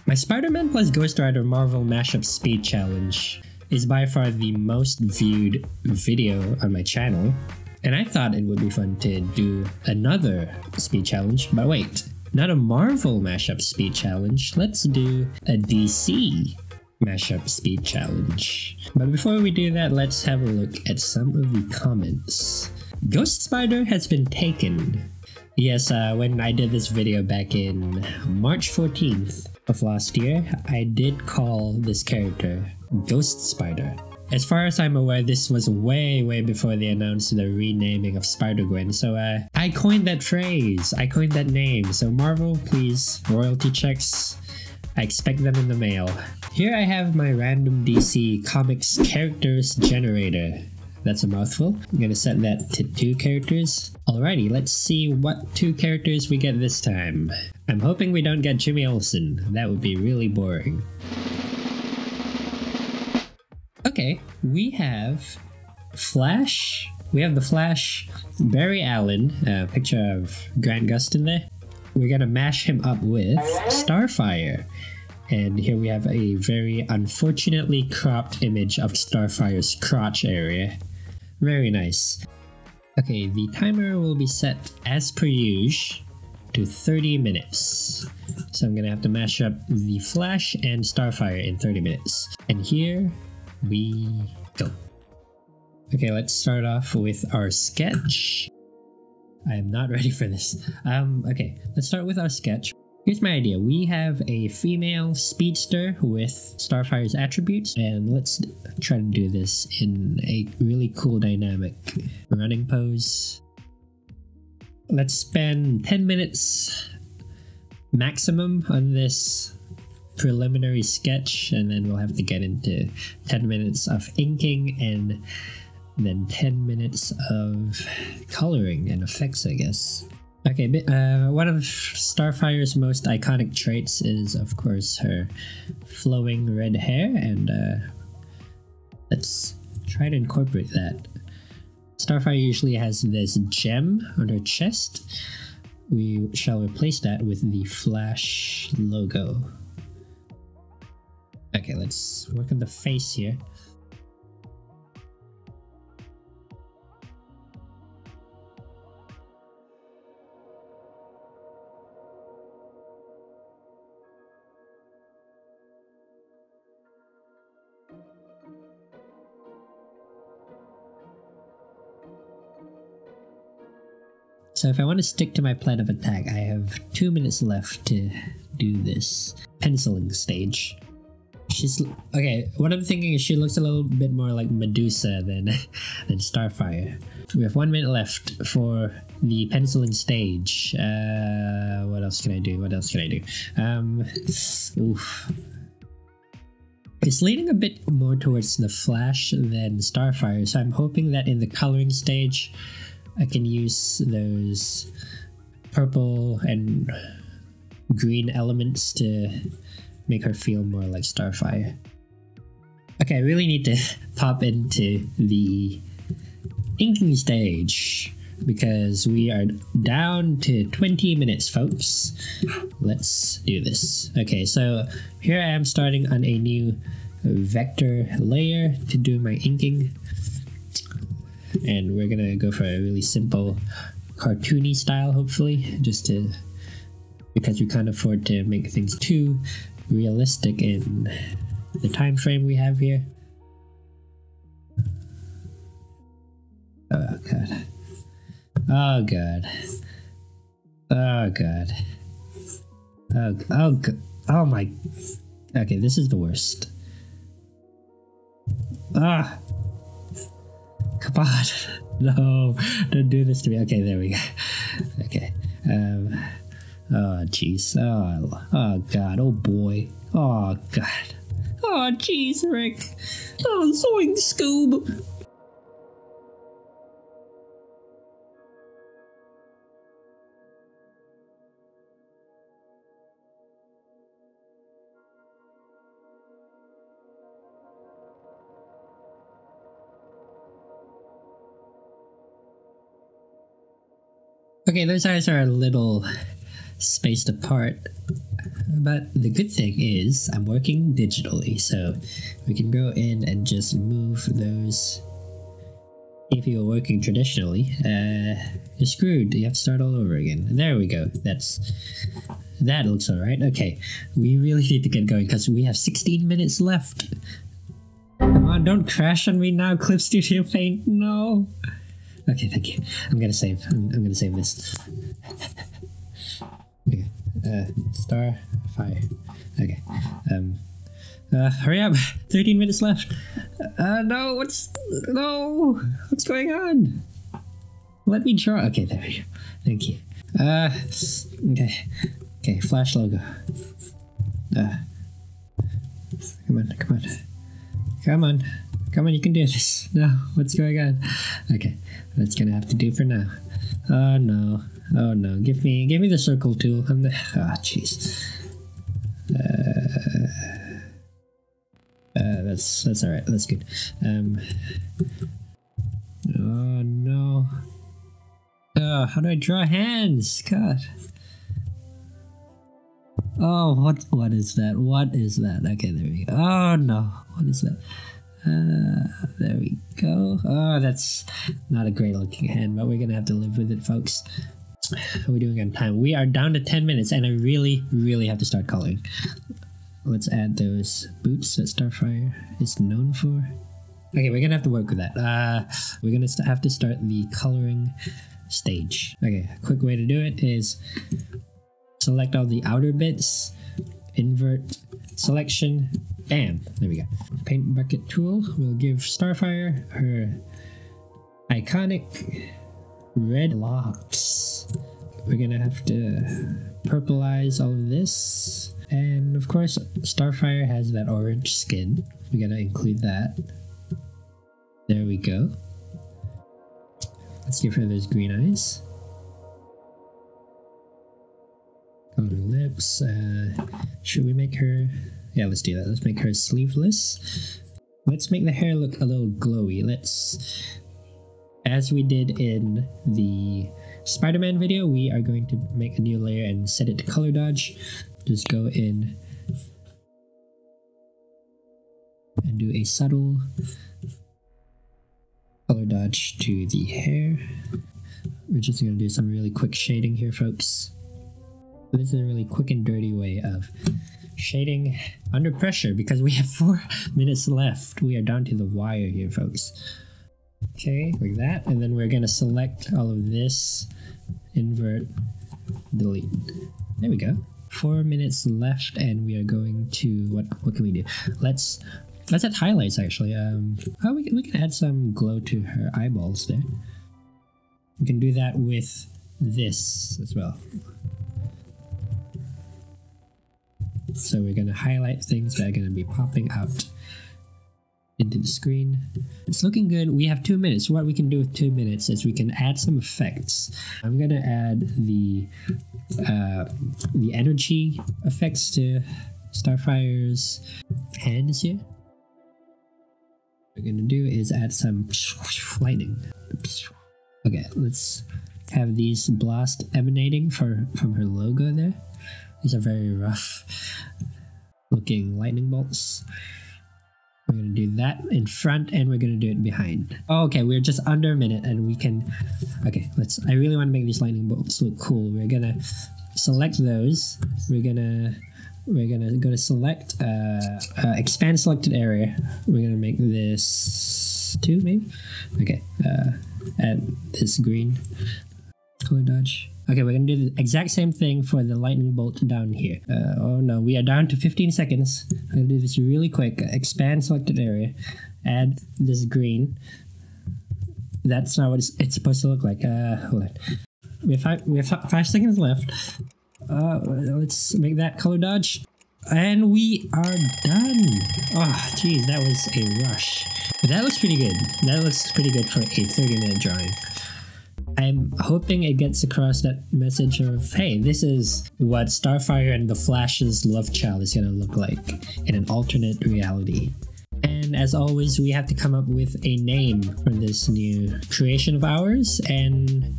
My Spider-Man plus Ghost Rider Marvel Mashup Speed Challenge is by far the most viewed video on my channel, and I thought it would be fun to do another speed challenge, but wait, not a Marvel Mashup Speed Challenge, let's do a DC Mashup Speed Challenge. But before we do that, let's have a look at some of the comments. Ghost Spider has been taken. Yes, when I did this video back in March 14th of last year, I did call this character Ghost Spider. As far as I'm aware, this was way before they announced the renaming of Spider-Gwen, so I coined that phrase, I coined that name. So Marvel, please, royalty checks, I expect them in the mail. Here I have my random DC Comics characters generator. That's a mouthful. I'm gonna set that to 2 characters. Alrighty, let's see what 2 characters we get this time. I'm hoping we don't get Jimmy Olsen. That would be really boring. Okay, we have Flash. We have the Flash, Barry Allen, a picture of Grant Gustin there. We're gonna mash him up with Starfire. And here we have a very unfortunately cropped image of Starfire's crotch area. Very nice. Okay, the timer will be set as per usual to 30 minutes. So I'm gonna have to mash up the Flash and Starfire in 30 minutes. And here we go. Okay, let's start off with our sketch. I am not ready for this. Okay, let's start with our sketch. Here's my idea. We have a female speedster with Starfire's attributes, and let's try to do this in a really cool dynamic running pose. Let's spend 10 minutes maximum on this preliminary sketch, and then we'll have to get into 10 minutes of inking and then 10 minutes of coloring and effects, I guess. Okay, one of Starfire's most iconic traits is, of course, her flowing red hair, and let's try to incorporate that. Starfire usually has this gem on her chest. We shall replace that with the Flash logo. Okay, let's work on the face here. So if I want to stick to my plan of attack, I have 2 minutes left to do this penciling stage. She's okay. What I'm thinking is she looks a little bit more like Medusa than Starfire. We have 1 minute left for the penciling stage. What else can I do? What else can I do? Oof. It's leaning a bit more towards the Flash than Starfire, so I'm hoping that in the coloring stage, I can use those purple and green elements to make her feel more like Starfire. Okay, I really need to pop into the inking stage because we are down to 20 minutes, folks. Let's do this. Okay, so here I am starting on a new vector layer to do my inking. And we're gonna go for a really simple cartoony style, hopefully, because we can't afford to make things too realistic in the time frame we have here. Oh god. Oh god. Oh god. Oh my. Okay, this is the worst. Ah. Come on. No, don't do this to me. Okay, there we go. Okay. Oh jeez. Oh god. Oh boy. Oh god. Oh jeez, Rick. Oh, Zoink Scoob. Okay, those eyes are a little spaced apart. But the good thing is I'm working digitally, so we can go in and just move those. If you were working traditionally, you're screwed. You have to start all over again. There we go. That looks alright. Okay, we really need to get going because we have 16 minutes left. Come on, don't crash on me now, Clip Studio Paint. No. Okay, thank you. I'm gonna save. I'm gonna save this. Okay. Starfire. Okay. Hurry up! 13 minutes left. No. What's going on? Let me draw. Okay, there we go. Thank you. Okay. Flash logo. Come on. You can do this. No. What's going on? Okay. That's gonna have to do for now. Oh no. Give me the circle tool. Jeez. That's alright. That's good. Oh no. How do I draw hands? God. Oh, what is that? What is that? Okay, there we go. Oh no. What is that? There we go. Oh, that's not a great looking hand, but we're gonna have to live with it, folks. How are we doing on time? We are down to 10 minutes, and I really have to start coloring. Let's add those boots that Starfire is known for. Okay, we're gonna have to work with that. We're gonna have to start the coloring stage. Okay, a quick way to do it is select all the outer bits, invert selection, bam, there we go. Paint bucket tool will give Starfire her iconic red locks. We're gonna have to purplize all of this. And of course, Starfire has that orange skin. We gotta include that. There we go. Let's give her those green eyes. Color lips. Should we make her... Yeah, let's do that. Let's make her sleeveless. Let's make the hair look a little glowy. Let's... As we did in the Spider-Man video, we are going to make a new layer and set it to color dodge. Just go in and do a subtle color dodge to the hair. We're just going to do some really quick shading here, folks. This is a really quick and dirty way of shading under pressure because we have 4 minutes left. We are down to the wire here, folks. Okay, like that. And then we're going to select all of this, invert, delete. There we go. 4 minutes left, and we are going to what can we do? Let's add highlights actually. We can add some glow to her eyeballs there. We can do that with this as well. So we're gonna highlight things that are gonna be popping out into the screen. It's looking good. We have 2 minutes. What we can do with 2 minutes is we can add some effects. I'm gonna add the energy effects to Starfire's hands here. What we're gonna do is add some lightning. Okay, let's have these blast emanating from her logo there. These are very rough looking lightning bolts. We're going to do that in front and we're going to do it behind. Okay, we're just under a minute and we can... Okay, I really want to make these lightning bolts look cool. We're going to select those. We're going to go to select, expand selected area. We're going to make this 2 maybe? Okay, add this green color dodge. Okay, we're going to do the exact same thing for the lightning bolt down here. Oh no, we are down to 15 seconds. I'm going to do this really quick. Expand selected area. Add this green. That's not what it's supposed to look like. Hold on. We have 5 seconds left. Let's make that color dodge. And we are done. Oh, geez, that was a rush. But that looks pretty good. That looks pretty good for a 30-minute drawing. I'm hoping it gets across that message of, hey, this is what Starfire and the Flash's love child is gonna look like in an alternate reality. And as always, we have to come up with a name for this new creation of ours, and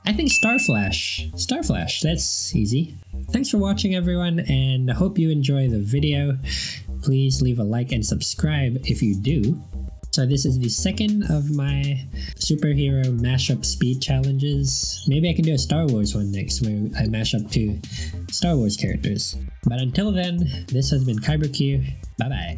I think Starflash. Starflash, that's easy. Thanks for watching everyone, and I hope you enjoy the video. Please leave a like and subscribe if you do. So this is the second of my superhero mashup speed challenges. Maybe I can do a Star Wars one next where I mash up 2 Star Wars characters. But until then, this has been KyberQ. Bye bye.